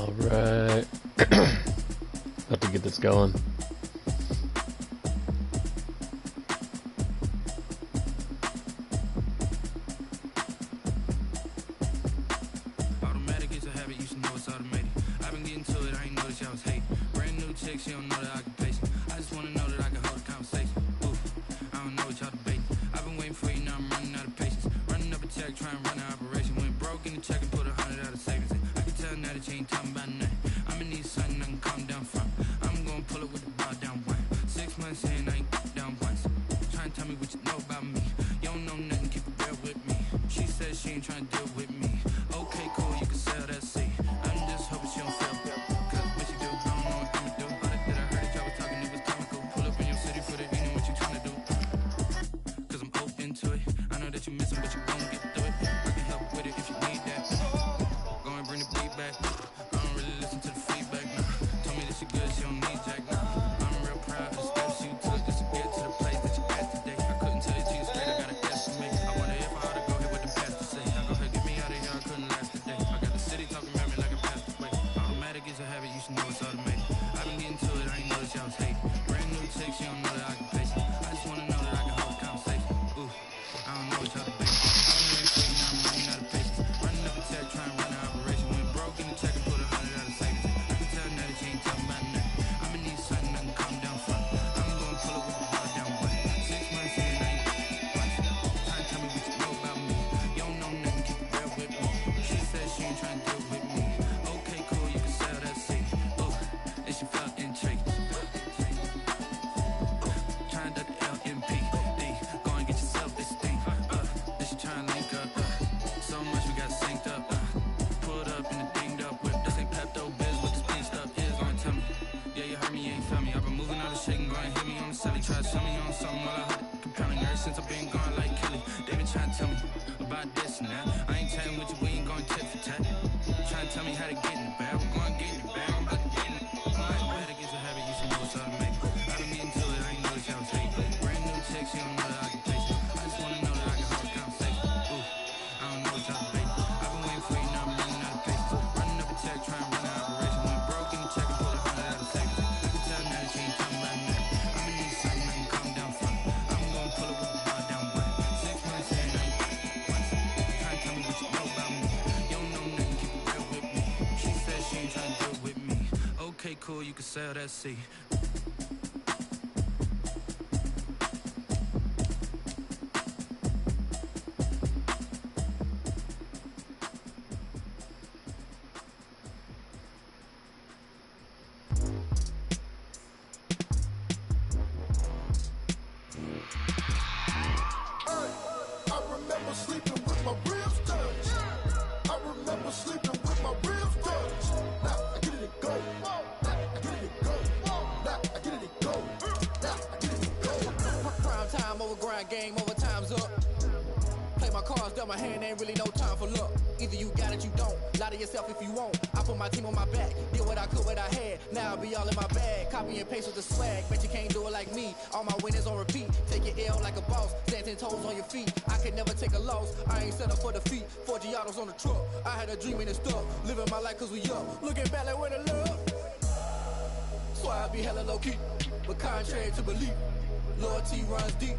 Alright. Have to get this going. Automatic is a habit, you should know it's automated. I've been getting to it, I ain't noticed y'all was hating. Brand new chick, she don't know the occupation. I just wanna know that I can hold a conversation. Ooh, I don't know what y'all debating. I've been waiting for you, now I'm running out of patience. Running up a check, trying to run an operation. Went broke in the check and put 100 out of savings. I can tell now that you ain't talking about nothing. I'm in need something I can calm down from. I'm gonna pull it with the bar down one. 6 months in, I ain't down once. Trying to tell me what you know about me. You don't know nothing, keep it real with me. She said she ain't trying to deal with me. Okay, cool, you can sell that seat. I'm just hoping she don't fail. Cause when she do, I don't know what I'ma do. All that I heard that y'all was talking, it was comical. Pull up in your city for the evening, what you trying to do? Cause I'm open to it. I know that you missing, but you gon' get through it. I can help with it if you need that. Go and bring the beat back. I don't really listen to the feedback now. Told me that she good, she don't need Jack now. I'm real proud of the steps you took just to get to the place that you at today. I couldn't tell you to you straight, I got an estimate. I wonder if I ought to go here with the pastor say. I go ahead, get me out of here, I couldn't last today. I got the city talking about me like a pastor way. Automatic is a habit, you should know it's automated. I've been getting to it, I ain't noticed y'all was hating. Brand new chick, she don't know the occupation. I just wanna know that I can hold a conversation. Ooh, I don't know what y'all debating. I've been waiting for you, now I'm running out of patience. Running up a check, trying to run an operation. Went broke in the check and put 100 out of savings. I can tell now that you ain't talking about nothing. I'ma need something I can calm down from. I'm gonna pull it with the bar down one. 6 months in, I ain't once. Trying to tell me what you know about me. You don't know nothing, keep it real with me. She said she ain't trying to deal with me. Okay, cool, you can sell that seat. Ooh, it's your fucking treat. Trying to duck the LMPD. Go and get yourself this thing. This you trying to link up. So much we got synced up. Pulled up in the dinged up whip. This ain't Pepto Biz, what this pink stuff is. Gonna tell me. Yeah, you heard me, you ain't felt me. I've been moving out of shit and go and hit me on the celly. Try to sell me on something while I heard it compelling. Ever since I've been gone like Kelly. They been trying to tell me about this and that. I ain't chatting with you, we ain't going tit for tat. Trying to tell me how to get in the bag. We're going to get in the bag. I'm about to get in it. Automatic is a habit, you should know it's automatic. I've been getting to it, I ain't know that y'all was hating. Brand new chick, she don't know the occupation. I just wanna know that I can hold a conversation. Ooh, I don't know what y'all debating. I've been waiting for you, now I'm running out of patience. Running up a check, trying to run an operation. Went broke in the check and put 100 out of savings. I can tell now that you ain't talking about nothing. I'ma need something I can calm down from. I'm gonna pull it with the bar down one. 6 months in, I ain't once. Trying to tell me what you know about me. You don't know nothing, keep it real with me. She said she ain't trying to deal with me. Okay, cool, you can sell that seat. I remember sleeping with my ribs touched. I remember sleeping with my ribs touched. Now I get it go. Now I get it go. Now I get it go. Now I get it go. Prime time over grind game, over time's up. Play my cards, dealt my hand, ain't really no time for luck. Either you got it, you don't. Lie to yourself if you won't. I put my team on my back, did what I could, what I had. Now I be all in my bag, copy and paste with the swag. Bet you can't do it like me. All my winners on repeat. Take your L like a boss, stand 10 toes on your feet. I could never take a loss. I ain't set up for defeat. 4 Giottos on the truck. I had a dream and it stuck. Living my life cause we up. Looking back like where the love. So I be hella low key, but contrary to belief, loyalty runs deep.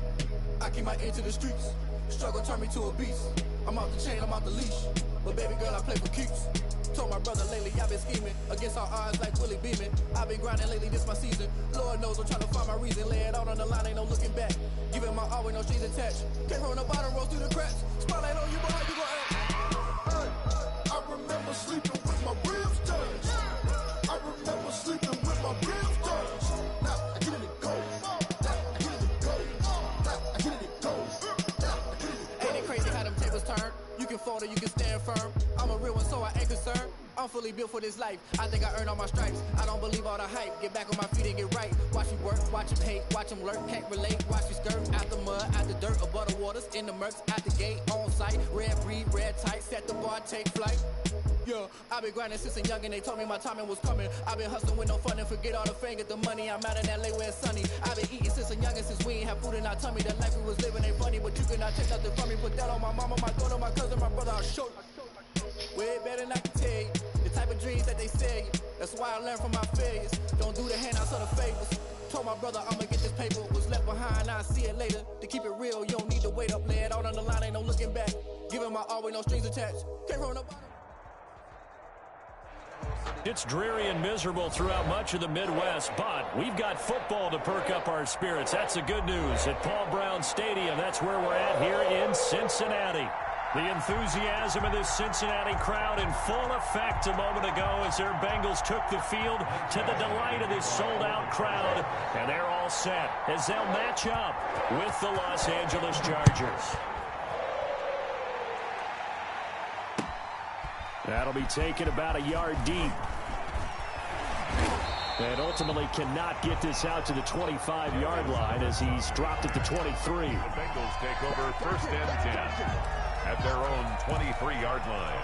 I keep my ear to the streets. Struggle turned me to a beast. I'm off the chain, I'm off the leash. But baby girl, I play for keeps. Told my brother lately I've been scheming against all odds like Willie Beeman. I've been grinding lately, this my season. Lord knows I'm trying to find my reason. Lay it out on the line, ain't no looking back. Giving my all with no strings attached. Came from the bottom, rose through the cracks. Spotlight on you, but how you gon' act? I remember sleeping with my ribs touched. I remember sleeping with my ribs touched. Now I get it go. Now I get it go. Now I get it go. Now I get it go. Ain't it crazy how them tables turn? You can fold or you can stand firm. I'm a real one, so I ain't concerned. I'm fully built for this life. I think I earned all my stripes. I don't believe all the hype. Get back on my feet and get right. Watch me work, watch him hate, watch him lurk. Can't relate, watch me skirt. Out the mud, out the dirt, above the waters, in the murks, out the gate, on site. Red breed, red tight, set the bar, take flight. Yeah, I been grinding since a youngin', they told me my timing was coming. I been hustling with no fun and forget all the fame, get the money. I'm out in LA where it's sunny. I been eating since a youngin', since we ain't have food in our tummy. The life we was living ain't funny, but you cannot take nothing from me. Put that on my mama, my daughter, my cousin, my brother, I'll show you. Way better than I can tell you. The type of dreams that they sell you. That's why I learned from my failures. Don't do the handouts or the favors. Told my brother I'ma get this paper. Was left behind, I'll see it later. To keep it real, you don't need to wait up. Lay it out on the line, ain't no looking back. Giving my all with no strings attached. Can't run up. It's dreary and miserable throughout much of the Midwest, but we've got football to perk up our spirits. That's the good news at Paul Brown Stadium. That's where we're at here in Cincinnati. The enthusiasm of this Cincinnati crowd in full effect a moment ago as their Bengals took the field to the delight of this sold-out crowd. And they're all set as they'll match up with the Los Angeles Chargers. That'll be taken about a yard deep. And ultimately cannot get this out to the 25-yard line as he's dropped at the 23. The Bengals take over 1st and 10 at their own 23-yard line.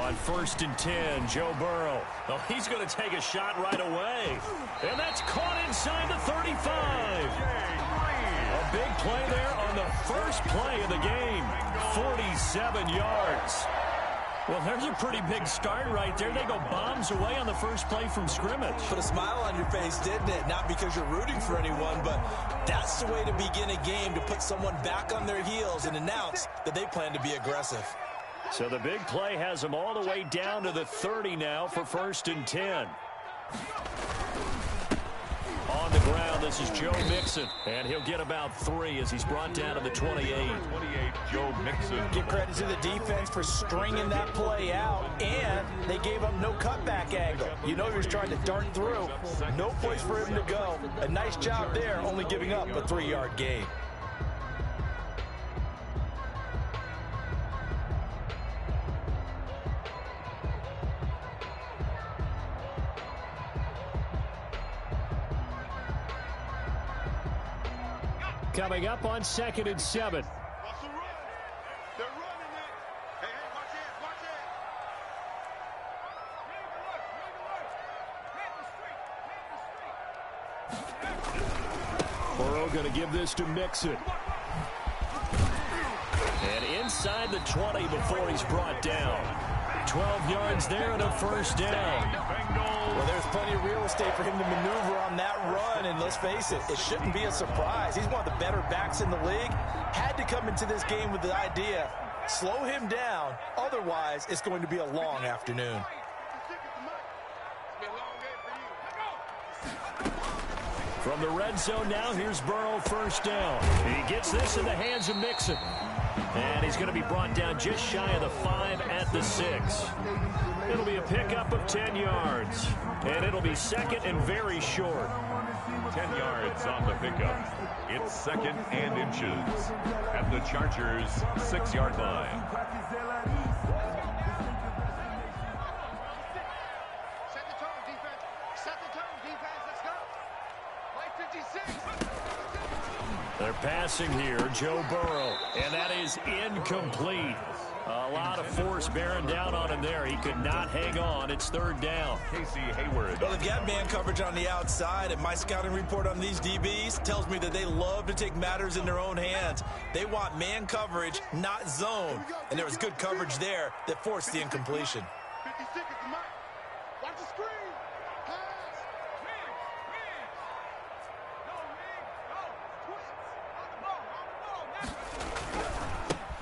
On 1st and 10, Joe Burrow. Oh, he's going to take a shot right away. And that's caught inside the 35. A big play there on the first play of the game. 47 yards. Well, there's a pretty big start right there. They go bombs away on the first play from scrimmage. Put a smile on your face, didn't it? Not because you're rooting for anyone, but that's the way to begin a game, to put someone back on their heels and announce that they plan to be aggressive. So the big play has them all the way down to the 30 now for 1st and 10. On the ground, this is Joe Mixon, and he'll get about 3 as he's brought down to the 28. 28, Joe Mixon. Give credit to the defense for stringing that play out, and they gave up no cutback angle. You know he was trying to dart through. No place for him to go. A nice job there, only giving up a 3-yard gain. Coming up on 2nd and 7. Burrow going to give this to Mixon. And inside the 20 before he's brought down. 12 yards there and a 1st down. Well, there's plenty of real estate for him to maneuver on that run, and let's face it, it shouldn't be a surprise. He's one of the better backs in the league. Had to come into this game with the idea, slow him down, otherwise it's going to be a long afternoon. From the red zone now, here's Burrow 1st down. He gets this in the hands of Mixon. And he's going to be brought down just shy of the 5 at the 6. It'll be a pickup of 10 yards. And it'll be 2nd and very short. 10 yards on the pickup. It's 2nd and inches at the Chargers' 6-yard line. Set the tone, defense. Set the tone, defense. Let's go. Play 56. They're passing here, Joe Burrow, and that is incomplete. A lot of force bearing down on him there. He could not hang on. It's 3rd down. Casey Hayward. Well, they've got man coverage on the outside, and my scouting report on these DBs tells me that they love to take matters in their own hands. They want man coverage, not zone. And there was good coverage there that forced the incompletion. 50 seconds, Mike. Watch the screen. Pass.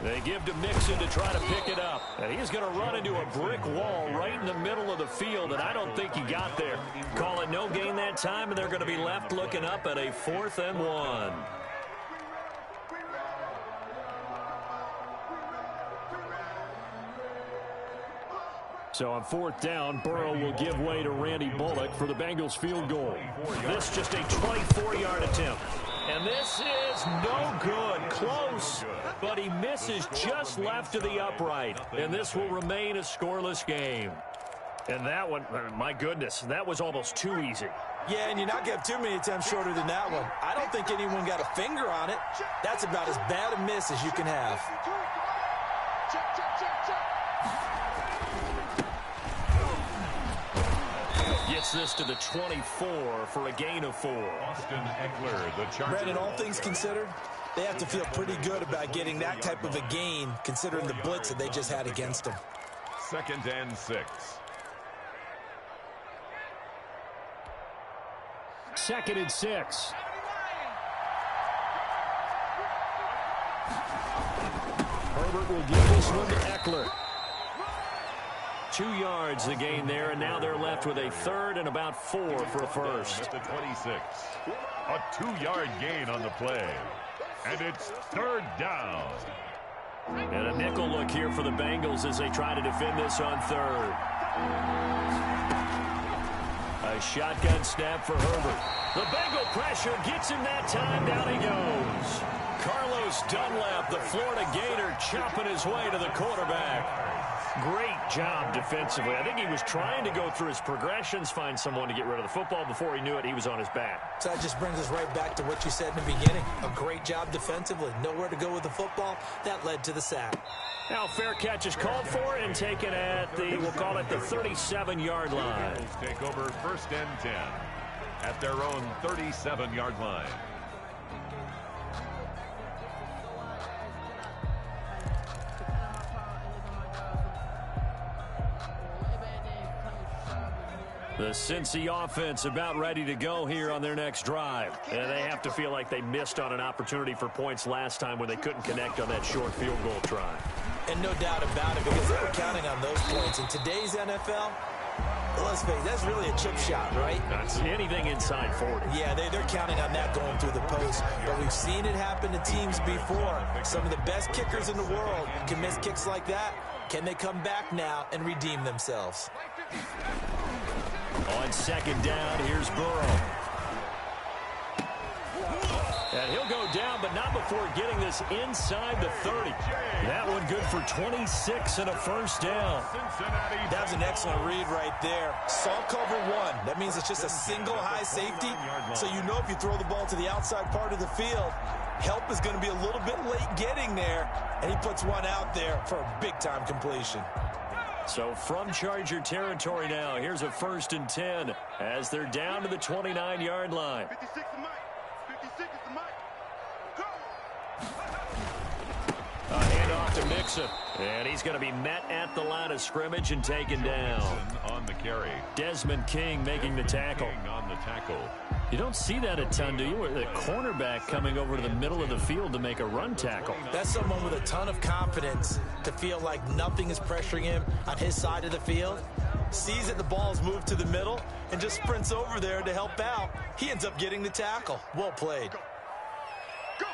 They give to Mixon to try to pick it up. And he's going to run into a brick wall right in the middle of the field, and I don't think he got there. Call it no gain that time, and they're going to be left looking up at a 4th and 1. So on 4th down, Burrow will give way to Randy Bullock for the Bengals field goal. This just a 24-yard attempt. And this is no good. Close, but he misses just left of the upright. And this will remain a scoreless game. And that one, my goodness, that was almost too easy. Yeah, and you're not going to have too many attempts shorter than that one. I don't think anyone got a finger on it. That's about as bad a miss as you can have. Gets this to the 24 for a gain of 4. Austin Eckler, the Chargers. Brandon, all things considered, they have to feel pretty good about getting that type of a gain, considering the blitz that they just had against them. 2nd and 6. 2nd and 6. Herbert will give this one to Eckler. 2 yards the gain there, and now they're left with a 3rd and about 4 for a first. At the 26. A 2-yard gain on the play. And it's 3rd down. And a nickel look here for the Bengals as they try to defend this on 3rd. A shotgun snap for Herbert. The Bengal pressure gets him that time. Down he goes. Carlos Dunlap, the Florida Gator, chopping his way to the quarterback. Great job defensively. I think he was trying to go through his progressions, find someone to get rid of the football. Before he knew it, he was on his back. So that just brings us right back to what you said in the beginning. A great job defensively. Nowhere to go with the football. That led to the sack. Now, fair catch is called for and taken at the, we'll call it the 37-yard line. Bengals take over 1st and 10 at their own 37-yard line. The Cincy offense about ready to go here on their next drive. And they have to feel like they missed on an opportunity for points last time when they couldn't connect on that short field goal try. And no doubt about it, because they were counting on those points. In today's NFL, let's face it, that's really a chip shot, right? That's anything inside 40. Yeah, they're counting on that going through the post. But we've seen it happen to teams before. Some of the best kickers in the world can miss kicks like that. Can they come back now and redeem themselves? On 2nd down, here's Burrow. And he'll go down, but not before getting this inside the 30. That one good for 26 and a first down. That was an excellent read right there. Saw cover 1. That means it's just a single high safety. So you know if you throw the ball to the outside part of the field, help is going to be a little bit late getting there. And he puts one out there for a big-time completion. So from Charger territory now, here's a 1st and 10 as they're down to the 29-yard line. 56 is Mike. 56 is the Mike. A handoff to Mixon. And he's going to be met at the line of scrimmage and taken down. On the carry. Desmond King making the tackle. King on the tackle. You don't see that a ton, do you? Where the cornerback coming over to the middle of the field to make a run tackle. That's someone with a ton of confidence to feel like nothing is pressuring him on his side of the field. Sees that the ball's moved to the middle and just sprints over there to help out. He ends up getting the tackle. Well played. Go.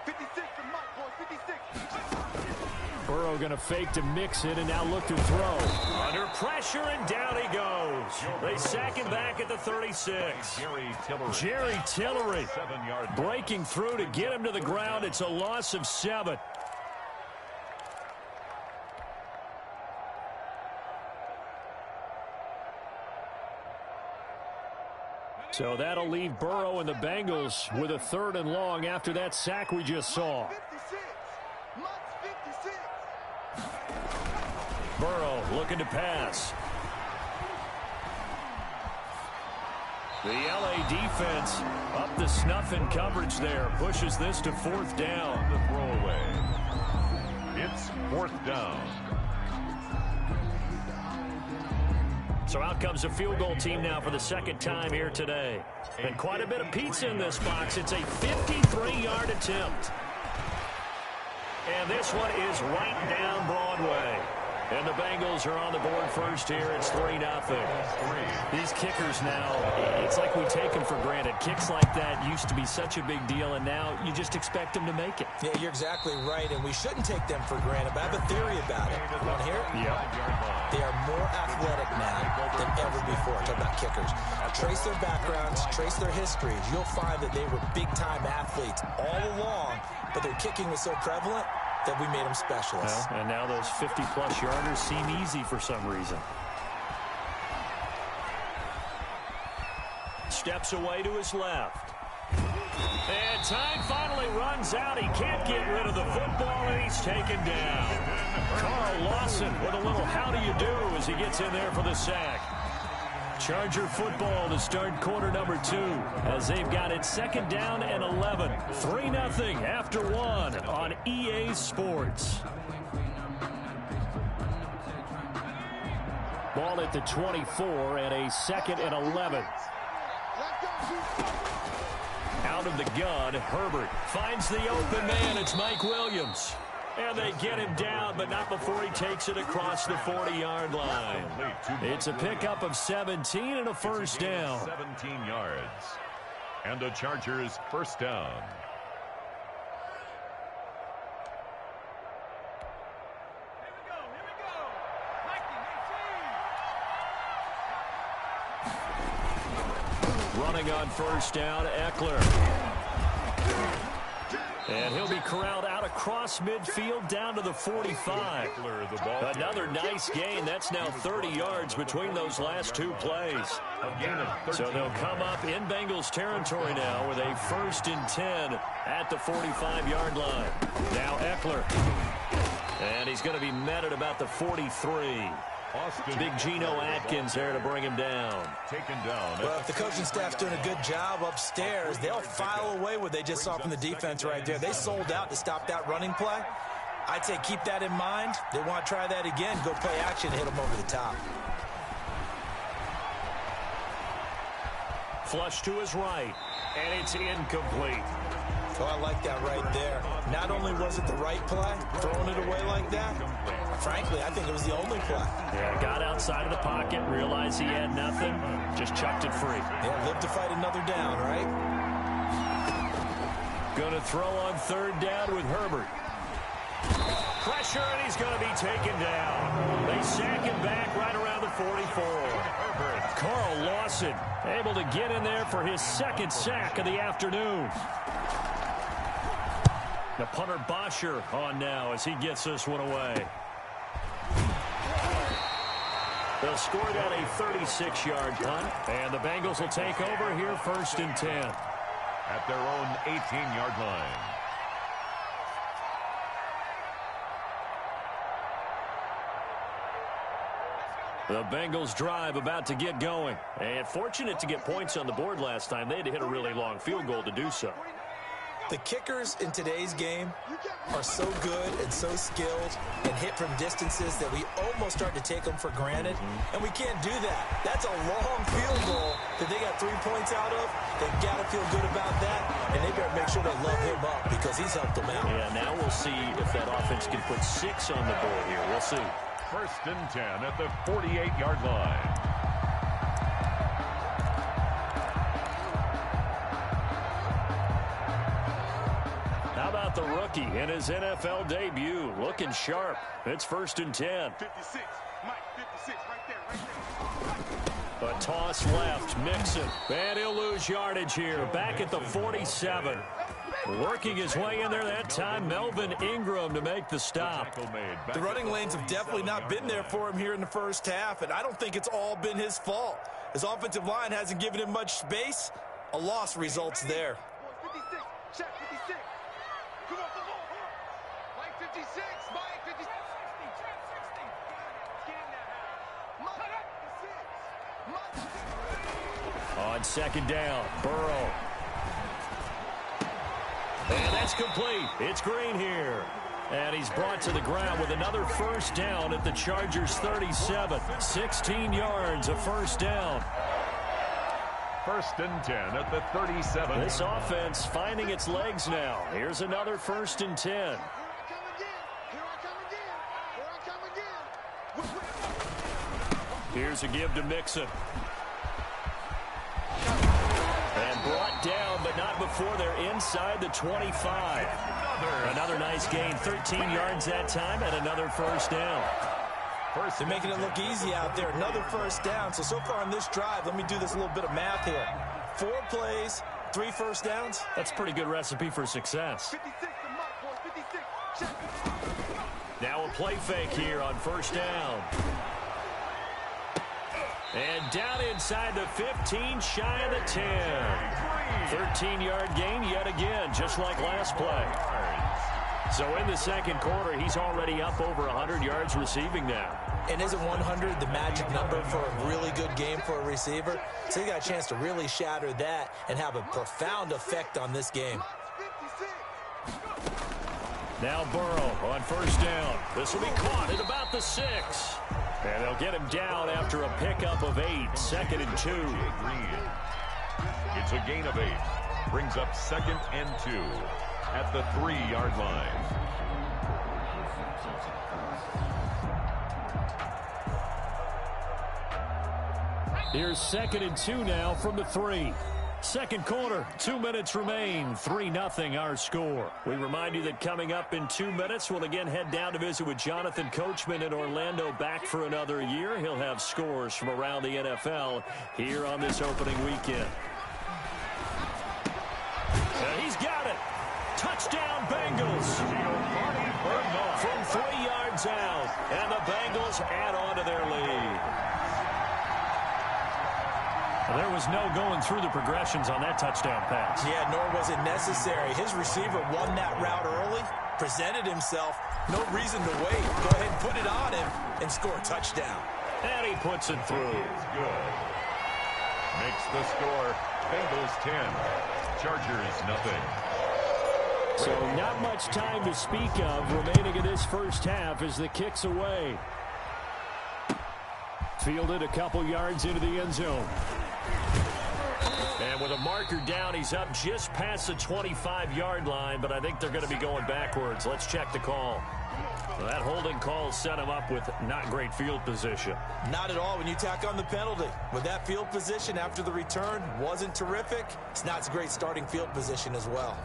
56 is Mike, boy. 56. Burrow going to fake to mix it and now look to throw. Under pressure and down he goes. They sack him back at the 36. Jerry Tillery breaking through to get him to the ground. It's a loss of 7. So that'll leave Burrow and the Bengals with a 3rd and long after that sack we just saw. 56. Mike's 56. Burrow looking to pass. The LA defense up the snuff in coverage there. Pushes this to 4th down. The throwaway. It's 4th down. So out comes a field goal team now for the 2nd time here today. And quite a bit of pizza in this box. It's a 53-yard attempt. And this one is right down Broadway. And the Bengals are on the board first here. It's 3-0. These kickers now, it's like we take them for granted. Kicks like that used to be such a big deal, and now you just expect them to make it. Yeah, you're exactly right, and we shouldn't take them for granted, but I have a theory about it. You want to hear it? Yeah. They are more athletic now than ever before. Talk about kickers. Trace their backgrounds, trace their histories. You'll find that they were big-time athletes all along, but their kicking was so prevalent that we made them specialists. Well, and now those 50-plus yarders seem easy for some reason. steps away to his left. And time finally runs out. He can't get rid of the football, and he's taken down. Carl Lawson with a little how do you do as he gets in there for the sack. Charger football to start quarter number 2 as they've got it 2nd down and 11. 3-0 after 1 on EA Sports. Ball at the 24 and a 2nd and 11. Out of the gun, Herbert finds the open man. It's Mike Williams. And they get him down, but not before he takes it across the 40-yard line. It's a pickup of 17 and a first down. 17 yards. And the Chargers first down. Running on first down, Eckler. And he'll be corralled out across midfield down to the 45. Another nice gain. That's now 30 yards between those last 2 plays. So they'll come up in Bengals territory now with a 1st and 10 at the 45-yard line. Now Eckler. And he's going to be met at about the 43. Big Geno Atkins there to bring him down. Taken down. Well, if the coaching staff's doing a good job upstairs, they'll file away what they just saw from the defense right there. They sold out to stop that running play. I'd say keep that in mind. They want to try that again. Go play action and hit them over the top. Flush to his right, and it's incomplete. Oh, I like that right there. Not only was it the right play, throwing it away like that, frankly, I think it was the only play. Yeah, got outside of the pocket, realized he had nothing, just chucked it free. Yeah, live to fight another down, right? Going to throw on 3rd down with Herbert. Pressure, and he's going to be taken down. They sack him back right around the 44. Carl Lawson able to get in there for his 2nd sack of the afternoon. The punter Bosher on now as he gets this one away. They'll score that a 36-yard punt, and the Bengals will take over here 1st and 10. At their own 18-yard line. The Bengals drive about to get going. And fortunate to get points on the board last time. They had to hit a really long field goal to do so. The kickers in today's game are so good and so skilled and hit from distances that we almost start to take them for granted, and we can't do that. That's a long field goal that they got 3 points out of. They've got to feel good about that, and they better make sure they love him up because he's helped them out. Yeah, now we'll see if that offense can put 6 on the board here. We'll see. 1st and 10 at the 48-yard line. How about the rookie in his NFL debut? Looking sharp. It's 1st and 10. 56, Mike, 56, right there. A toss left, Mixon. And he'll lose yardage here. Back at the 47. Working his way in there that time, Melvin Ingram to make the stop. The running lanes have definitely not been there for him here in the first half, and I don't think it's all been his fault. His offensive line hasn't given him much space. A loss results there. 56, check 56. Come on. Mike 56, Mike 56. Check 60. Get him that. On 2nd down, Burrow. And that's complete. It's Green here. And he's brought to the ground with another 1st down at the Chargers 37. 16 yards of 1st down. 1st and 10 at the 37. This offense finding its legs now. Here's another 1st and 10. Here I come again. Here's a give to Mixon. And brought down, but not before they're inside the 25. Another nice gain, 13 yards that time, and another 1st down. They're making it look easy out there. Another 1st down. So far on this drive, let me do this little bit of math here. 4 plays, 3 1st downs. That's a pretty good recipe for success. 56 to Mike, boy, 56. Check. Now a play fake here on 1st down. And down inside the 15, shy of the 10. 13-yard gain yet again, just like last play. So in the second quarter, he's already up over 100 yards receiving now. And isn't 100 the magic number for a really good game for a receiver? So he got a chance to really shatter that and have a profound effect on this game. Now Burrow on first down. This will be caught at about the 6. And they'll get him down after a pickup of 8. 2nd and 2. It's a gain of 8. Brings up 2nd and 2 at the 3-yard line. Here's 2nd and 2 now from the 3. Second quarter, 2 minutes remain. 3-0 our score. We remind you that coming up in 2 minutes, we'll again head down to visit with Jonathan Coachman in Orlando, back for another year. He'll have scores from around the NFL here on this opening weekend. And he's got it. Touchdown, Bengals. From 3 yards out. And the Bengals add on to their lead. Well, there was no going through the progressions on that touchdown pass. Yeah, nor was it necessary. His receiver won that route early, presented himself. No reason to wait. Go ahead and put it on him and score a touchdown. And he puts it through. Good. Makes the score Bengals 10, Chargers nothing. So not much time to speak of remaining in this first half as the kick's away. Fielded a couple yards into the end zone. And with a marker down, he's up just past the 25-yard line, but I think they're going to be going backwards. Let's check the call. Well, that holding call set him up with not great field position. Not at all when you tack on the penalty. With that field position after the return wasn't terrific, it's not a great starting field position as well.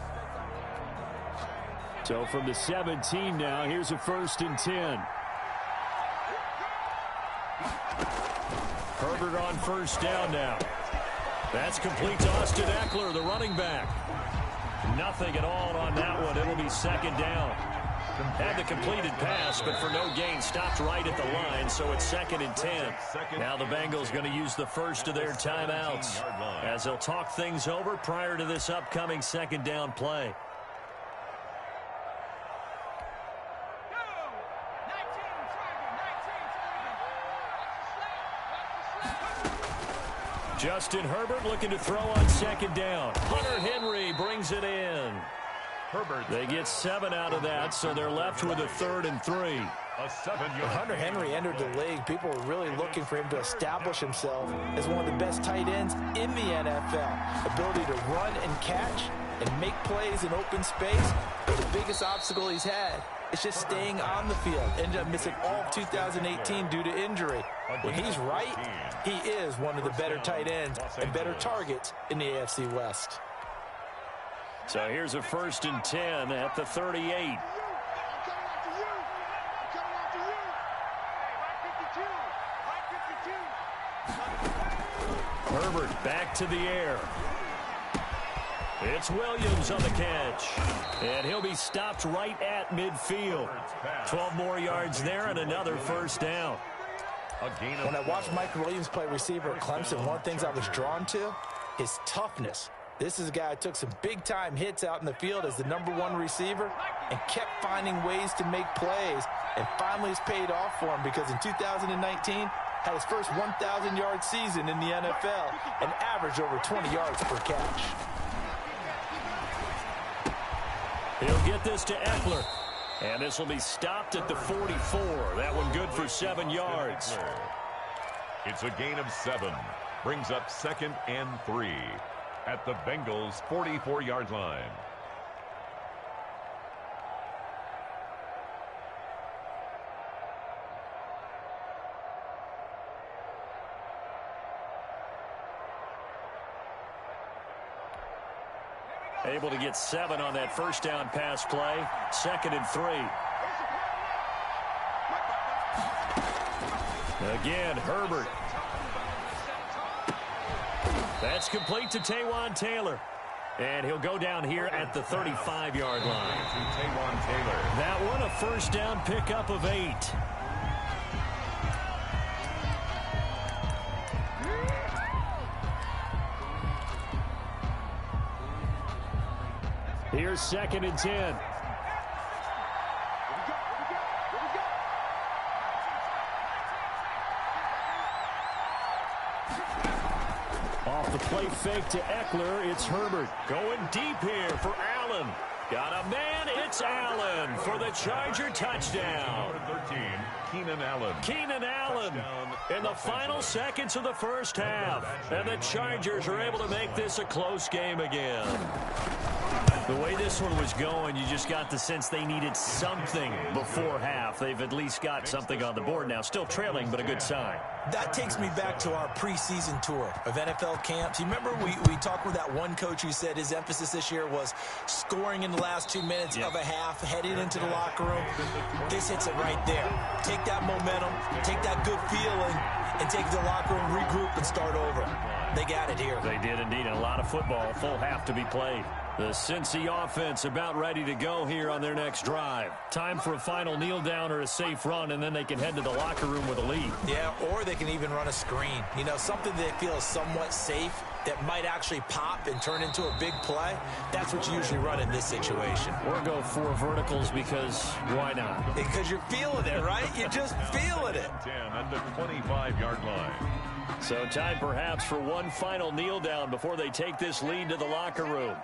So from the 17 now, here's a 1st and 10. Herbert on first down now. That's complete to Austin Eckler, the running back. Nothing at all on that one. It'll be 2nd down. Had the completed pass, but for no gain, stopped right at the line, so it's 2nd and 10. Now the Bengals going to use the first of their timeouts as they'll talk things over prior to this upcoming 2nd down play. Justin Herbert looking to throw on 2nd down. Hunter Henry brings it in. Herbert. They get 7 out of that, so they're left with a 3rd and 3. A 7-yard. When Hunter Henry entered the league, people were really looking for him to establish himself as one of the best tight ends in the NFL. Ability to run and catch and make plays in open space. But the biggest obstacle he's had is just staying on the field. Ended up missing all of 2018 due to injury. When he's right, he is one of the better tight ends and better targets in the AFC West. So here's a 1st and 10 at the 38. Herbert back to the air. It's Williams on the catch. And he'll be stopped right at midfield. 12 more yards there and another 1st down. When I watched Mike Williams play receiver at Clemson, one of the things I was drawn to, his toughness. This is a guy who took some big-time hits out in the field as the #1 receiver and kept finding ways to make plays. And finally it's paid off for him because in 2019, had his first 1,000-yard season in the NFL and averaged over 20 yards per catch. He'll get this to Eckler. And this will be stopped at the 44. That one good for 7 yards. It's a gain of 7. Brings up 2nd and 3 at the Bengals' 44-yard line. Able to get 7 on that 1st down pass play. 2nd and 3. Again, Herbert. That's complete to Taywan Taylor. And he'll go down here at the 35-yard line. Taywan Taylor. That one a 1st down pickup of 8. Here's 2nd and 10. Off the play fake to Eckler, it's Herbert. Going deep here for Allen. Got a man, it's Allen for the Charger touchdown. Number 13, Keenan Allen. Keenan Allen in the final seconds of the first half. And the Chargers are able to make this a close game again. The way this one was going, you just got the sense they needed something before half. They've at least got something on the board now. Still trailing, but a good sign. That takes me back to our preseason tour of NFL camps. You remember we talked with that one coach who said his emphasis this year was scoring in the last 2 minutes of a half, heading into the locker room. This hits it right there. Take that momentum, take that good feeling, and take the locker room, regroup, and start over. They got it here. They did indeed, and a lot of football, full half to be played. The Cincy offense about ready to go here on their next drive. Time for a final kneel down or a safe run, and then they can head to the locker room with a lead. Yeah, or they can even run a screen. You know, something they feel is somewhat safe that might actually pop and turn into a big play. That's what you usually run in this situation. Or go 4 verticals because why not? Because you're feeling it, right? You're just feeling it. 10 at the 25-yard line. So time perhaps for one final kneel down before they take this lead to the locker room.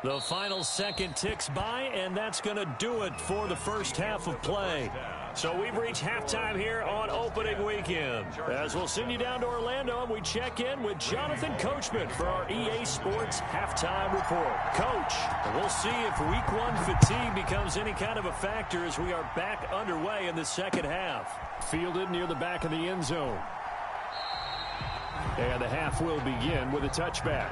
The final second ticks by, and that's going to do it for the first half of play. So we've reached halftime here on opening weekend. As we'll send you down to Orlando, and we check in with Jonathan Coachman for our EA Sports Halftime Report. Coach, we'll see if Week 1 fatigue becomes any kind of a factor as we are back underway in the second half. Fielded near the back of the end zone. And the half will begin with a touchback.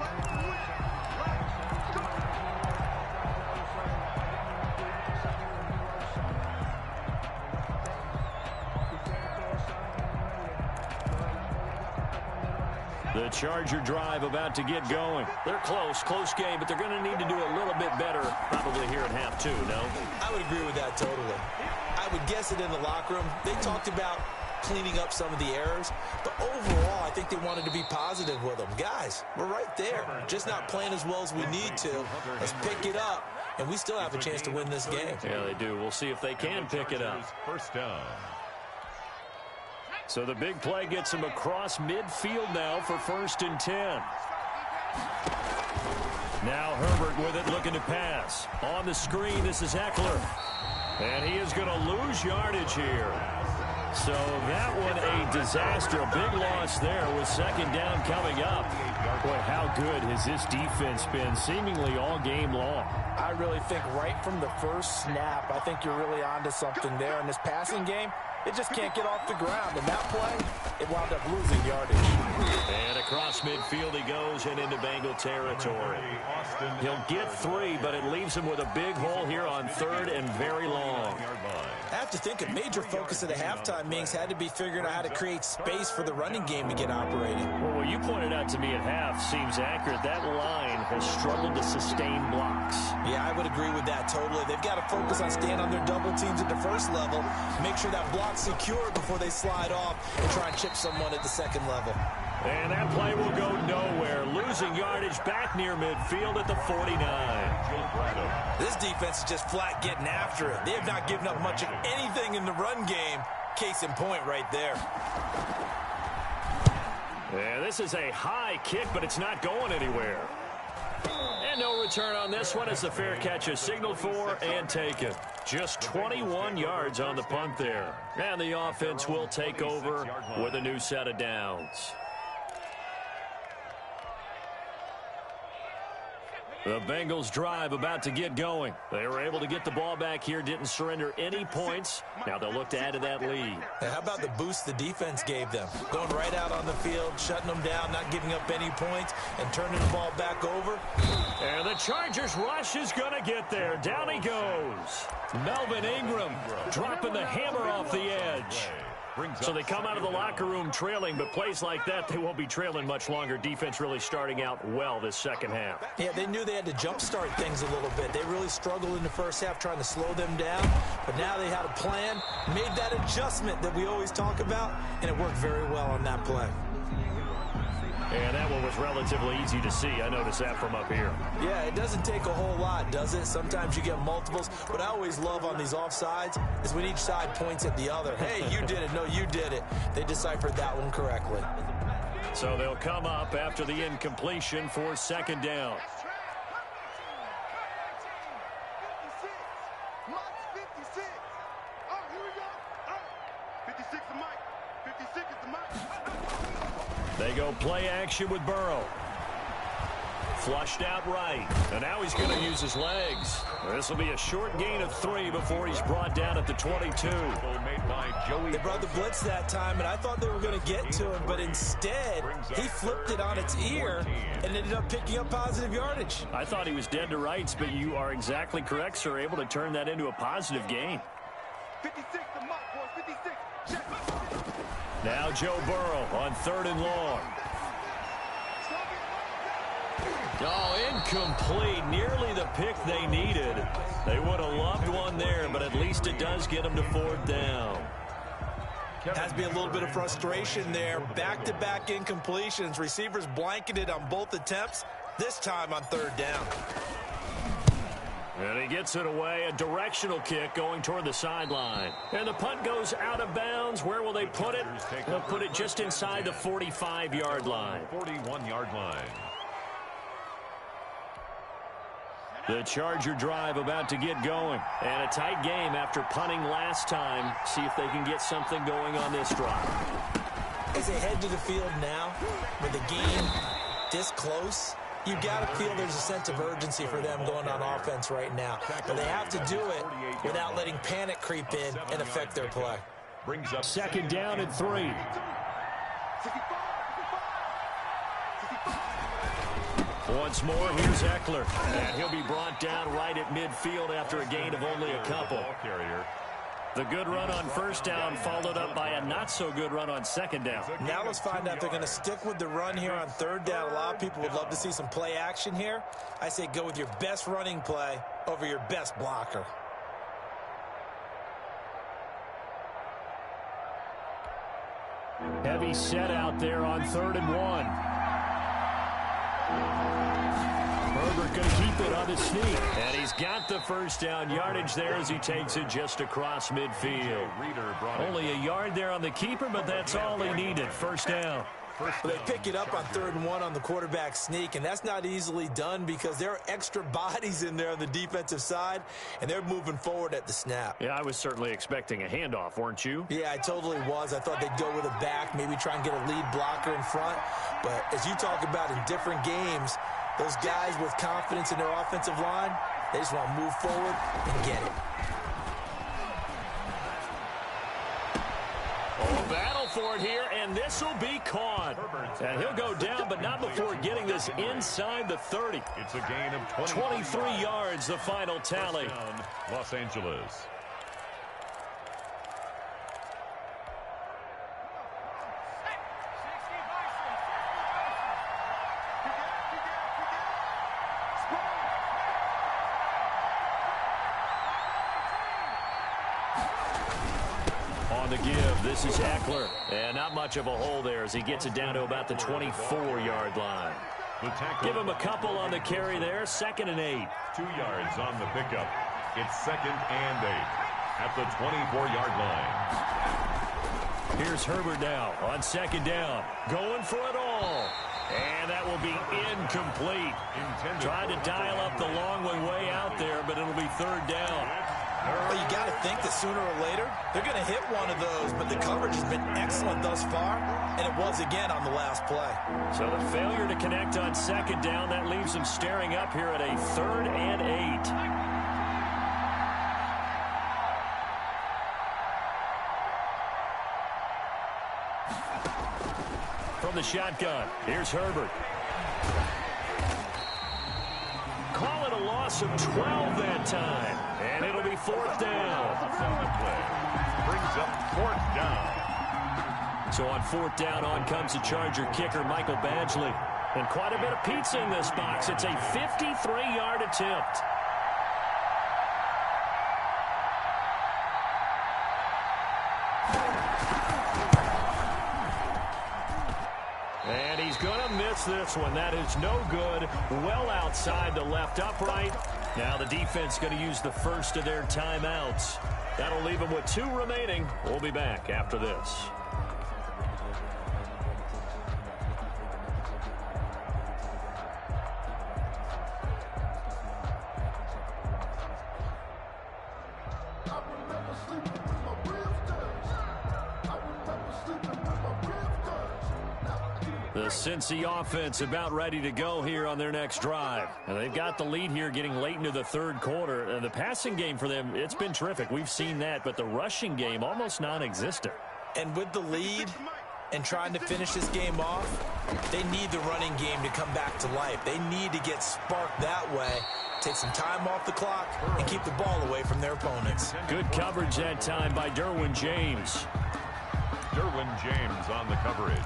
The Charger drive about to get going. They're close game, but they're going to need to do a little bit better probably here in half 2, no? I would agree with that totally. I would guess it in the locker room. They talked about cleaning up some of the errors, but overall, I think they wanted to be positive with them. Guys, we're right there. Just not playing as well as we need to. Let's pick it up, and we still have a chance to win this game. Yeah, they do. We'll see if they can pick it up. First down. So the big play gets him across midfield now for 1st and 10. Now Herbert with it, looking to pass. On the screen, this is Eckler. And he is going to lose yardage here. So that one a disaster. A big loss there with 2nd down coming up. Boy, how good has this defense been seemingly all game long? I really think right from the first snap, I think you're really onto something there. In this passing game, it just can't get off the ground. And that play, it wound up losing yardage. And across midfield he goes and into Bengal territory. He'll get 3, but it leaves him with a big hole here on 3rd and very long. I have to think a major focus of the halftime meetings had to be figuring out how to create space for the running game to get operating. Well, what you pointed out to me at half seems accurate. That line has struggled to sustain blocks. Yeah, I would agree with that totally. They've got to focus on staying on their double teams at the first level, make sure that block's secured before they slide off and try and chip someone at the second level. And that play will go nowhere. Losing yardage back near midfield at the 49. This defense is just flat getting after it. They have not given up much of anything in the run game. Case in point right there. Yeah, this is a high kick, but it's not going anywhere. And no return on this one as the fair catch is signaled for and taken. Just 21 yards on the punt there. And the offense will take over with a new set of downs. The Bengals drive about to get going. They were able to get the ball back here, didn't surrender any points. Now they'll look to add to that lead. How about the boost the defense gave them? Going right out on the field, shutting them down, not giving up any points, and turning the ball back over. And the Chargers rush is going to get there. Down he goes. Melvin Ingram dropping the hammer off the edge. So they come out of the locker room trailing, but plays like that, they won't be trailing much longer. Defense really starting out well this second half. Yeah, they knew they had to jumpstart things a little bit. They really struggled in the first half trying to slow them down, but now they had a plan, made that adjustment that we always talk about, and it worked very well on that play. And that one was relatively easy to see. I noticed that from up here. Yeah, it doesn't take a whole lot, does it? Sometimes you get multiples. What I always love on these offsides is when each side points at the other. Hey, you did it. No, you did it. They deciphered that one correctly. So they'll come up after the incompletion for second down. They go play action with Burrow. Flushed out right. And now he's going to use his legs. This will be a short gain of 3 before he's brought down at the 22. They brought the blitz that time, and I thought they were going to get to him, but instead, he flipped it on its ear and ended up picking up positive yardage. I thought he was dead to rights, but you are exactly correct, sir. Able to turn that into a positive gain. 56 the mark, boys. 56. Check. Now Joe Burrow on 3rd and long. Oh, incomplete. Nearly the pick they needed. They would have loved one there, but at least it does get them to 4th down. Has to be a little bit of frustration there. Back-to-back incompletions. Receivers blanketed on both attempts, this time on 3rd down. And he gets it away, a directional kick going toward the sideline. And the punt goes out of bounds. Where will they put it? They'll put it just inside the 45-yard line. 41-yard line. The Charger drive about to get going. And a tight game after punting last time. See if they can get something going on this drive. As they head to the field now, with the game this close, you've got to feel there's a sense of urgency for them going on offense right now. But they have to do it without letting panic creep in and affect their play. Brings up 2nd down and 3. Once more, here's Eckler. And he'll be brought down right at midfield after a gain of only a couple. The good run on 1st down followed up by a not-so-good run on 2nd down. Now let's find out if they're going to stick with the run here on 3rd down. A lot of people would love to see some play action here. I say go with your best running play over your best blocker. Heavy set out there on 3rd and 1. Herbert going to keep it on the sneak. And he's got the 1st down yardage there as he takes it just across midfield. Only a yard there on the keeper, but that's all he needed. 1st down. They pick it up on 3rd and 1 on the quarterback sneak, and that's not easily done because there are extra bodies in there on the defensive side, and they're moving forward at the snap. Yeah, I was certainly expecting a handoff, weren't you? Yeah, I totally was. I thought they'd go with a back, maybe try and get a lead blocker in front. But as you talk about in different games, those guys with confidence in their offensive line, they just want to move forward and get it. Oh, battle for it here, and this will be caught. And he'll go down, but not before getting this inside the 30. It's a gain of 23 yards, the final tally. Los Angeles. The give. This is Eckler. And not much of a hole there as he gets it down to about the 24-yard line. Give him a couple on the carry there. 2nd and 8. 2 yards on the pickup. It's 2nd and 8 at the 24-yard line. Here's Herbert now on 2nd down. Going for it all. And that will be incomplete. Tried to dial up the long one way out there, but it'll be 3rd down. Well, you got to think that sooner or later, they're going to hit one of those, but the coverage has been excellent thus far, and it was again on the last play. So the failure to connect on 2nd down, that leaves them staring up here at a 3rd and 8. From the shotgun, here's Herbert. Call it a loss of 12 that time. And it'll be 4th down. Brings up 4th down. So on 4th down, on comes the Charger kicker, Michael Badgley. And quite a bit of pizza in this box. It's a 53-yard attempt. And he's going to miss miss this one. That is no good. Well outside the left upright. Now the defense going to use the first of their timeouts. That'll leave them with 2 remaining. We'll be back after this. The Cincy offense about ready to go here on their next drive. And they've got the lead here getting late into the third quarter. And the passing game for them, it's been terrific. We've seen that, but the rushing game almost non-existent. And with the lead and trying to finish this game off, they need the running game to come back to life. They need to get sparked that way, take some time off the clock, and keep the ball away from their opponents. Good coverage that time by Derwin James. Derwin James on the coverage.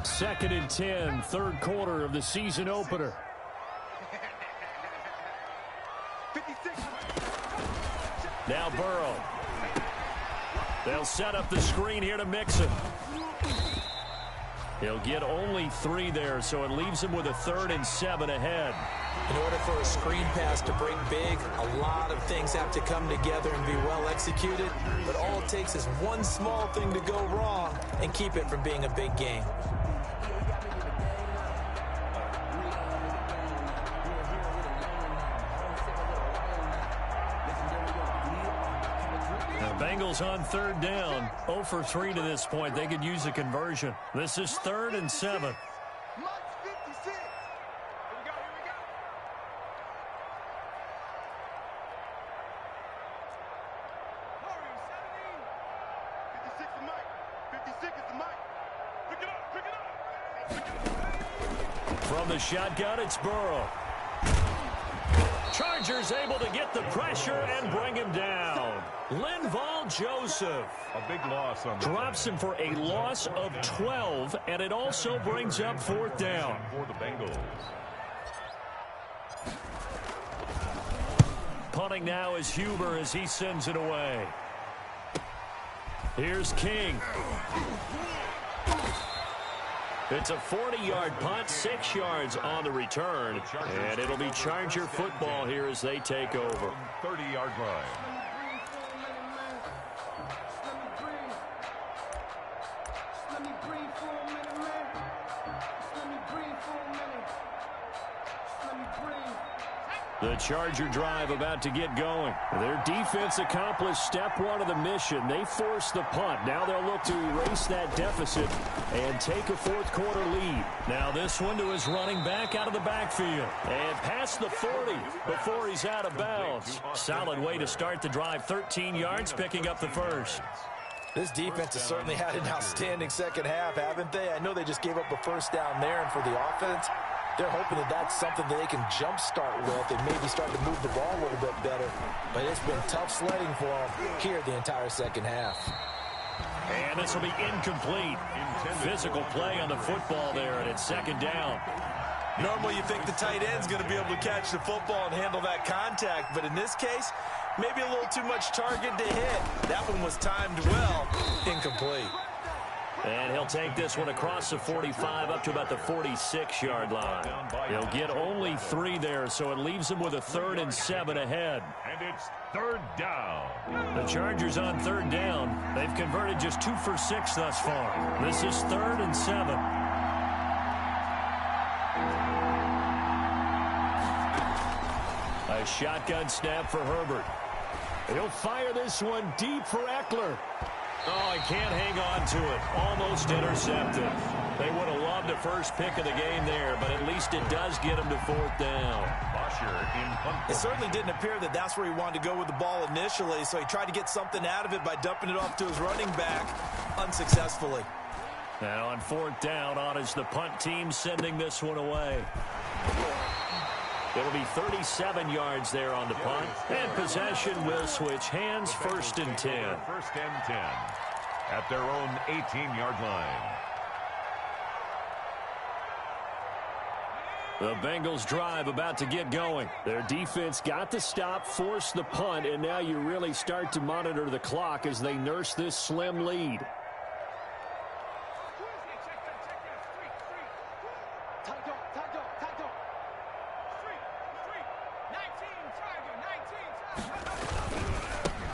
Second and 10, third quarter of the season opener. Now Burrow. They'll set up the screen here to Mixon. He'll get only 3 there, so it leaves him with a 3rd and 7 ahead. In order for a screen pass to break big, a lot of things have to come together and be well executed. But all it takes is one small thing to go wrong and keep it from being a big game. Bengals on 3rd down. 0 for 3 to this point. They could use a conversion. This is 3rd and 7. From the shotgun, it's Burrow. Chargers able to get the pressure and bring him down. Linval Joseph. A big loss on the drops him for a loss of 12, and it also brings up 4th down. For the Bengals. Punting now is Huber as he sends it away. Here's King. It's a 40-yard punt, 6 yards on the return, and it'll be Charger football here as they take over. 30-yard line. The Charger drive about to get going. Their defense accomplished step 1 of the mission. They forced the punt. Now they'll look to erase that deficit and take a 4th quarter lead. Now this one to his running back out of the backfield. And past the 40 before he's out of bounds. Solid way to start the drive. 13 yards, picking up the first. This defense has certainly had an outstanding second half, haven't they? I know they just gave up a first down there, and for the offense, they're hoping that that's something that they can jumpstart with and maybe start to move the ball a little bit better. But it's been tough sledding for them here the entire second half. And this will be incomplete. Physical play on the football there, and it's 2nd down. Normally you think the tight end's going to be able to catch the football and handle that contact, but in this case, maybe a little too much target to hit. That one was timed well. Incomplete. And he'll take this one across the 45 up to about the 46-yard line. He'll get only 3 there, so it leaves him with a 3rd and 7 ahead. And it's 3rd down. The Chargers on 3rd down. They've converted just 2 for 6 thus far. This is 3rd and 7. A shotgun snap for Herbert. He'll fire this one deep for Eckler. Oh, he can't hang on to it. Almost intercepted. They would have loved a first pick of the game there, but at least it does get him to 4th down. It certainly didn't appear that that's where he wanted to go with the ball initially, so he tried to get something out of it by dumping it off to his running back unsuccessfully. Now on 4th down, on is the punt team sending this one away. It'll be 37 yards there on the punt. And possession will switch hands, 1st and 10. 1st and 10 at their own 18-yard line. The Bengals drive about to get going. Their defense got the stop, forced the punt, and now you really start to monitor the clock as they nurse this slim lead.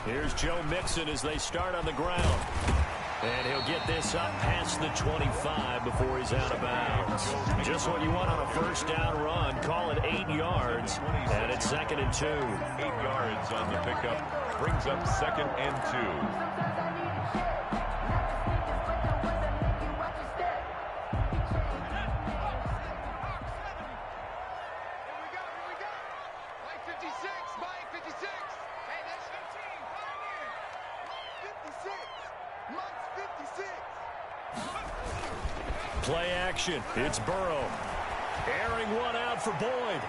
Here's Joe Mixon as they start on the ground. And he'll get this up past the 25 before he's out of bounds. Just what you want on a first down run. Call it 8 yards. And it's 2nd and 2. 8 yards on the pickup. Brings up 2nd and 2. Play action. It's Burrow. Airing one out for Boyd.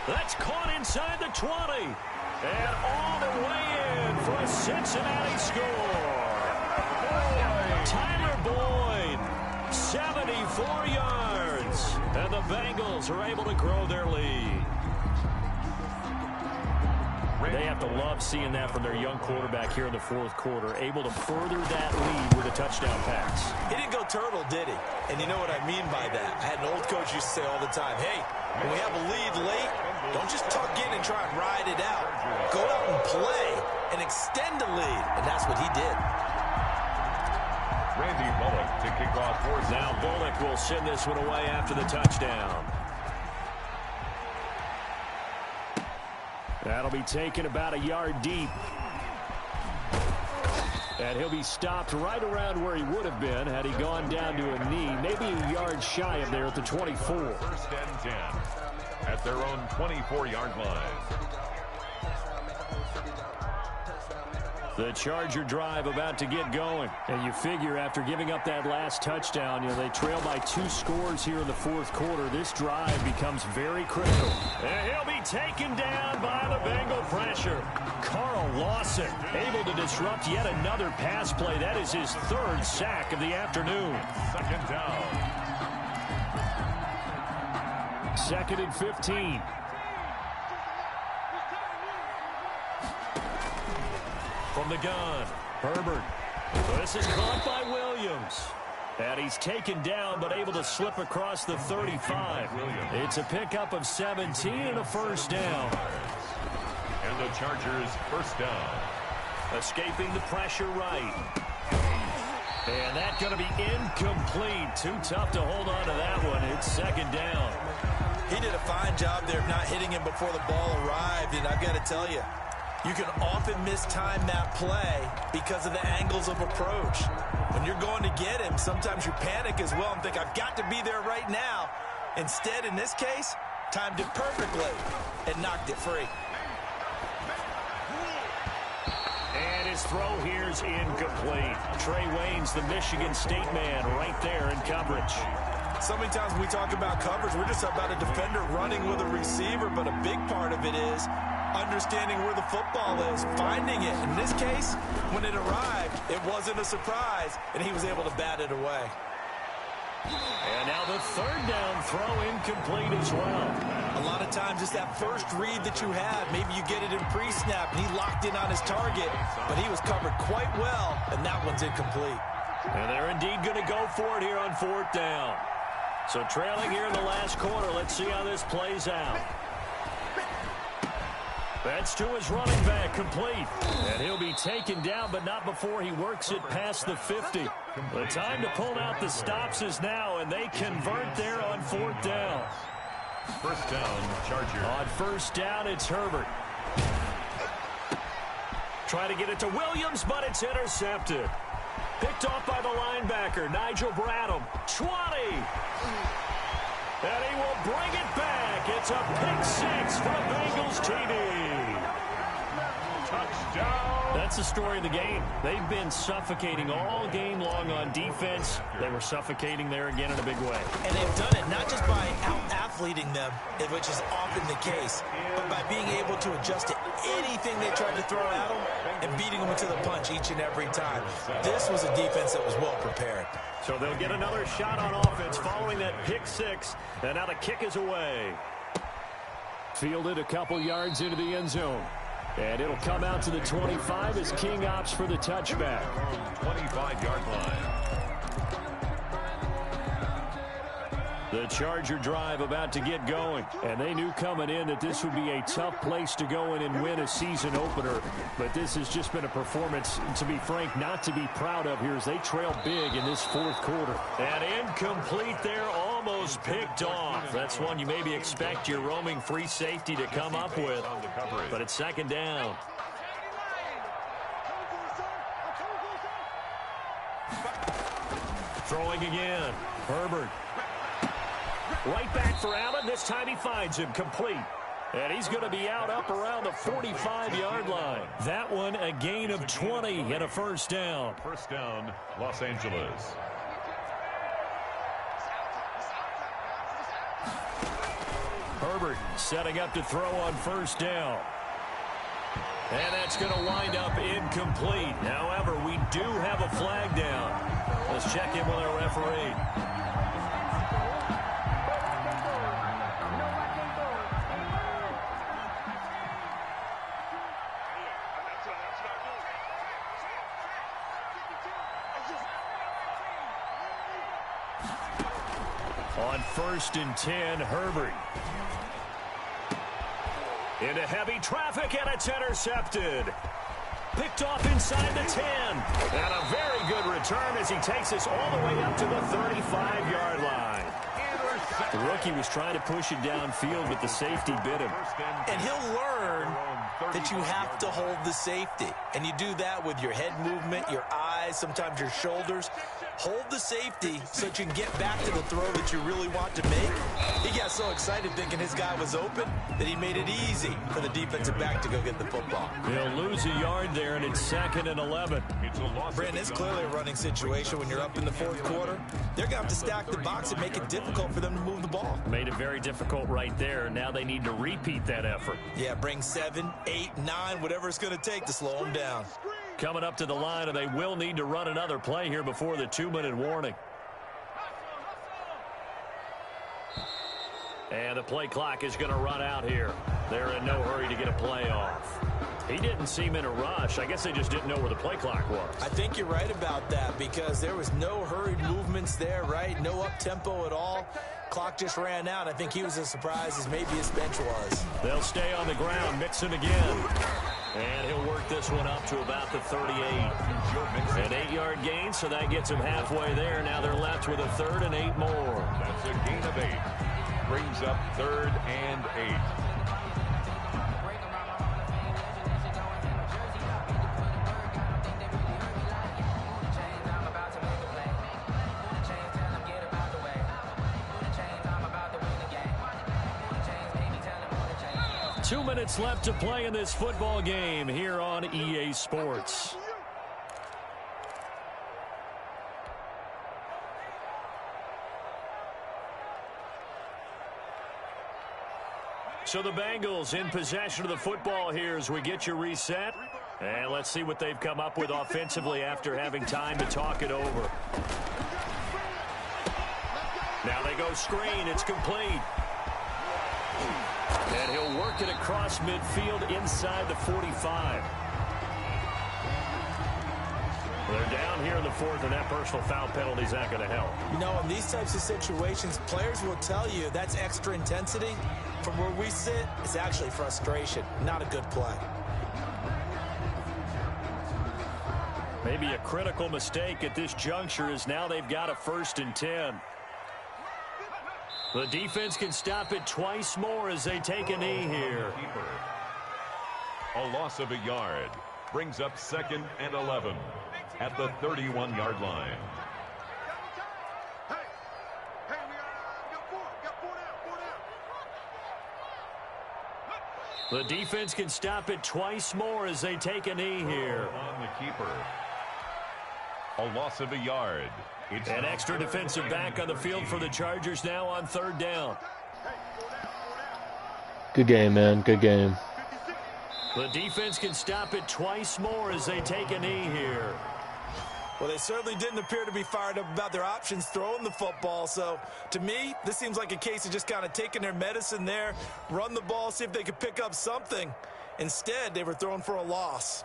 That's caught inside the 20. And all the way in for a Cincinnati score. Tyler Boyd, 74 yards. And the Bengals are able to grow their lead. They have to love seeing that from their young quarterback here in the 4th quarter, able to further that lead with a touchdown pass. He didn't go turtle, did he? And you know what I mean by that. I had an old coach used to say all the time, hey, when we have a lead late, don't just tuck in and try and ride it out. Go out and play and extend the lead. And that's what he did. Randy Bullock to kick off for us. Now Bullock will send this one away after the touchdown. That'll be taken about a yard deep. And he'll be stopped right around where he would have been had he gone down to a knee, maybe a yard shy of there at the 24. 1st and 10 at their own 24-yard line. The Charger drive about to get going. And you figure after giving up that last touchdown, they trail by 2 scores here in the 4th quarter. This drive becomes very critical. And he'll be taken down by the Bengal pressure. Carl Lawson able to disrupt yet another pass play. That is his 3rd sack of the afternoon. 2nd down. 2nd and 15. From the gun, Herbert. This is caught by Williams. And he's taken down but able to slip across the 35. It's a pickup of 17 and a 1st down. And the Chargers 1st down. Escaping the pressure right. And that's going to be incomplete. Too tough to hold on to that one. It's 2nd down. He did a fine job there of not hitting him before the ball arrived. And I've got to tell you, you can often mistime that play because of the angles of approach. When you're going to get him, sometimes you panic as well and think, I've got to be there right now. Instead, in this case, timed it perfectly and knocked it free. And his throw here's incomplete. Trey Wayne's the Michigan State man right there in coverage. So many times when we talk about coverage, we're just about a defender running with a receiver, but a big part of it is understanding where the football is, finding it. In this case, when it arrived, it wasn't a surprise, and he was able to bat it away. And now the 3rd down throw incomplete as well. A lot of times it's that first read that you have. Maybe you get it in pre-snap, and he locked in on his target, but he was covered quite well, and that one's incomplete. And they're indeed going to go for it here on 4th down. So trailing here in the last quarter, let's see how this plays out. That's to his running back, complete. And he'll be taken down, but not before he works it past the 50. The time to pull out the stops is now, and they convert there on 4th down. 1st down, Charger. On 1st down, it's Herbert. Try to get it to Williams, but it's intercepted. Picked off by the linebacker, Nigel Bradham. 20. And he will bring it back. It's a pick 6 for Bengals TD. Touchdown. That's the story of the game. They've been suffocating all game long on defense. They were suffocating there again in a big way. And they've done it not just by out out-athleting them, which is often the case, but by being able to adjust to anything they tried to throw at them and beating them to the punch each and every time. This was a defense that was well prepared. So they'll get another shot on offense following that pick six, and now the kick is away. Fielded a couple yards into the end zone. And it'll come out to the 25 as King opts for the touchback. 25-yard line. The Charger drive about to get going. And they knew coming in that this would be a tough place to go in and win a season opener. But this has just been a performance, to be frank, not to be proud of here as they trail big in this fourth quarter. And incomplete there, almost picked off. That's one you maybe expect your roaming free safety to come up with. But it's second down. Throwing again. Herbert. Right back for Allen. This time he finds him complete. And he's going to be out up around the 45-yard line. That one a gain of 20 and a first down. First down, Los Angeles. Herbert setting up to throw on first down. And that's going to wind up incomplete. However, we do have a flag down. Let's check in with our referee. On 1st and 10, Herbert. Into heavy traffic, and it's intercepted. Picked off inside the 10. And a very good return as he takes us all the way up to the 35-yard line. The rookie was trying to push it downfield, but the safety bit him. And he'll learn that you have to hold the safety. And you do that with your head movement, your eyes, sometimes your shoulders. Hold the safety so that you can get back to the throw that you really want to make. He got so excited thinking his guy was open that he made it easy for the defensive back to go get the football. He'll lose a yard there, and it's 2nd and 11. Brandon, it's clearly a running situation when you're up in the fourth quarter. They're going to have to stack the box and make it difficult for them to move the ball. Made it very difficult right there. Now they need to repeat that effort. Yeah, bring 7, 8, 9, whatever it's going to take to slow them down. Coming up to the line, and they will need to run another play here before the 2-minute warning. And the play clock is going to run out here. They're in no hurry to get a play off. He didn't seem in a rush. I guess they just didn't know where the play clock was. I think you're right about that because there was no hurried movements there, right? No up-tempo at all. Clock just ran out. I think he was as surprised as maybe his bench was. They'll stay on the ground. Mixon again. And he'll work this one up to about the 38. An 8-yard gain, so that gets him halfway there. Now they're left with a 3rd and 8 more. That's a gain of 8. Brings up 3rd and 8. Two minutes left to play in this football game here on EA Sports. So the Bengals in possession of the football here as we get you reset. And let's see what they've come up with offensively after having time to talk it over. Now they go screen. It's complete. And he'll work it across midfield inside the 45. They're down here in the 4th, and that personal foul penalty is not going to help. You know, in these types of situations, players will tell you that's extra intensity. From where we sit, it's actually frustration, not a good play. Maybe a critical mistake at this juncture is now they've got a 1st and 10. The defense can stop it twice more as they take a knee here. A loss of a yard brings up 2nd and 11 at the 31-yard line. The defense can stop it twice more as they take a knee here. On the keeper. A loss of a yard. An extra defensive back on the field for the Chargers now on 3rd down. Good game, man. Good game. The defense can stop it twice more as they take a knee here. Well, they certainly didn't appear to be fired up about their options throwing the football. So, to me, this seems like a case of just kind of taking their medicine there, run the ball, see if they could pick up something. Instead, they were throwing for a loss.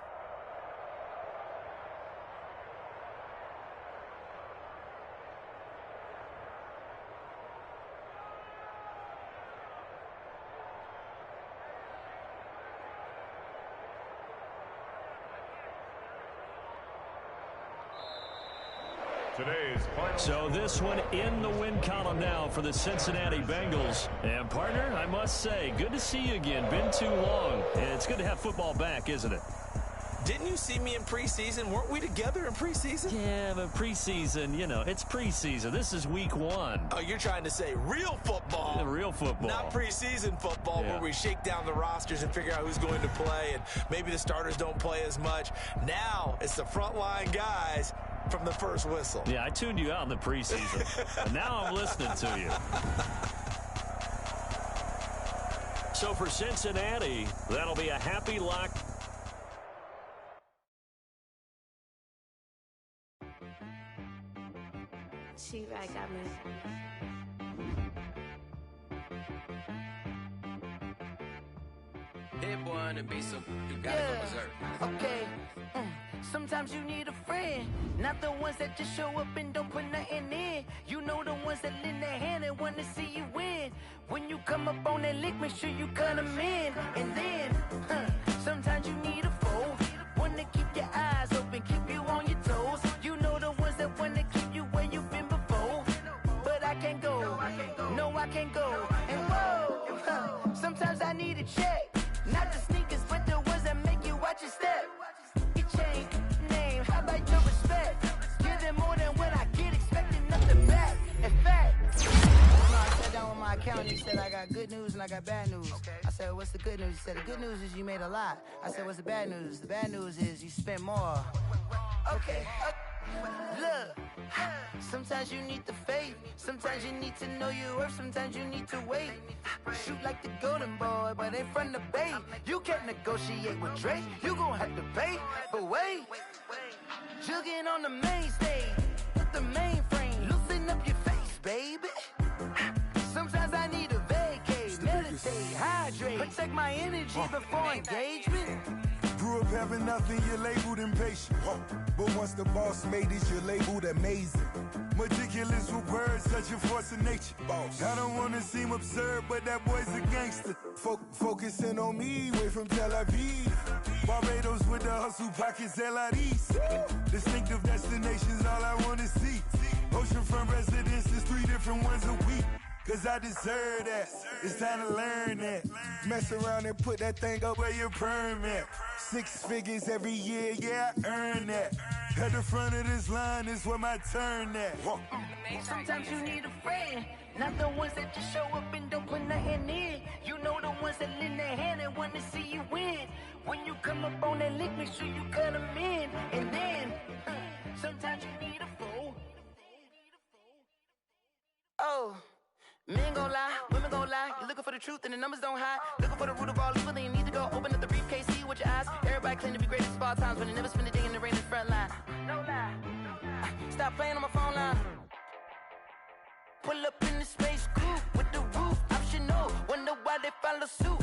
So this one in the win column now for the Cincinnati Bengals. And partner, I must say, good to see you again. Been too long. It's good to have football back, isn't it? Didn't you see me in preseason? Weren't we together in preseason? Yeah, but preseason, you know, it's preseason. This is week 1. Oh, you're trying to say real football. Yeah, real football. Not preseason football where we shake down the rosters and figure out who's going to play, and maybe the starters don't play as much. Now it's the frontline guys from the first whistle. Yeah, I tuned you out in the preseason. And now I'm listening to you. So for Cincinnati, that'll be a happy lock. She right got me. That boy on the beat, so you gotta go berserk. Okay. Sometimes you need a friend, not the ones that just show up and don't put nothing in. You know the ones that lend their hand and want to see you win. When you come up on that lick, make sure you cut them in. And then, sometimes you need a foe, one to keep your eyes open, keep you on your toes. You know the ones that want to keep you where you've been before. But I can't go, no I can't go. And whoa, sometimes I need a check, not the sneakers, but the ones that make you watch your step. Change name, how about your respect? Give them more than what I get, expecting nothing back. In fact, I sat down with my accountant, he said I got good news and I got bad news. I said, what's the good news? He said, the good news is you made a lot. I said, what's the bad news? The bad news is you spent more. Okay, look, sometimes you need the faith, sometimes you need to know your worth, sometimes you need to wait. Shoot like the golden boy, but in front of Bay. You can't negotiate with Drake, you gon' have to pay. But wait, jugging on the main stage with the mainframe, loosen up your face, baby. Sometimes I need a vacate, meditate, hydrate, protect my energy before engagement. Grew up having nothing, you're labeled impatient. But once the boss made it, you're labeled amazing. Meticulous with words, such a force of nature. I don't want to seem absurd, but that boy's a gangster. Focusing on me, way from Tel Aviv. Barbados with the hustle pockets, LIDs. Distinctive destinations, all I want to see. Oceanfront residences, 3 different ones a week. Cause I deserve that, it's time to learn that. Mess around and put that thing up where your perm at. 6 figures every year, yeah, I earn that. At the front of this line is where my turn at. Sometimes you need a friend, not the ones that just show up and don't put nothing in. You know the ones that lend their hand and want to see you win. When you come up on that lick, make sure you cut them in. And then, sometimes you need a foe. Oh. Men gon' lie, women gon' lie. You're looking for the truth and the numbers don't hide. Looking for the root of all evil, then you need to go open up the briefcase, see with your eyes. Everybody claim to be great at small times, but they never spend a day in the rain in the front line. No lie. Stop playing on my phone line. Pull up in the space coupe with the roof optional. Wonder why they follow suit.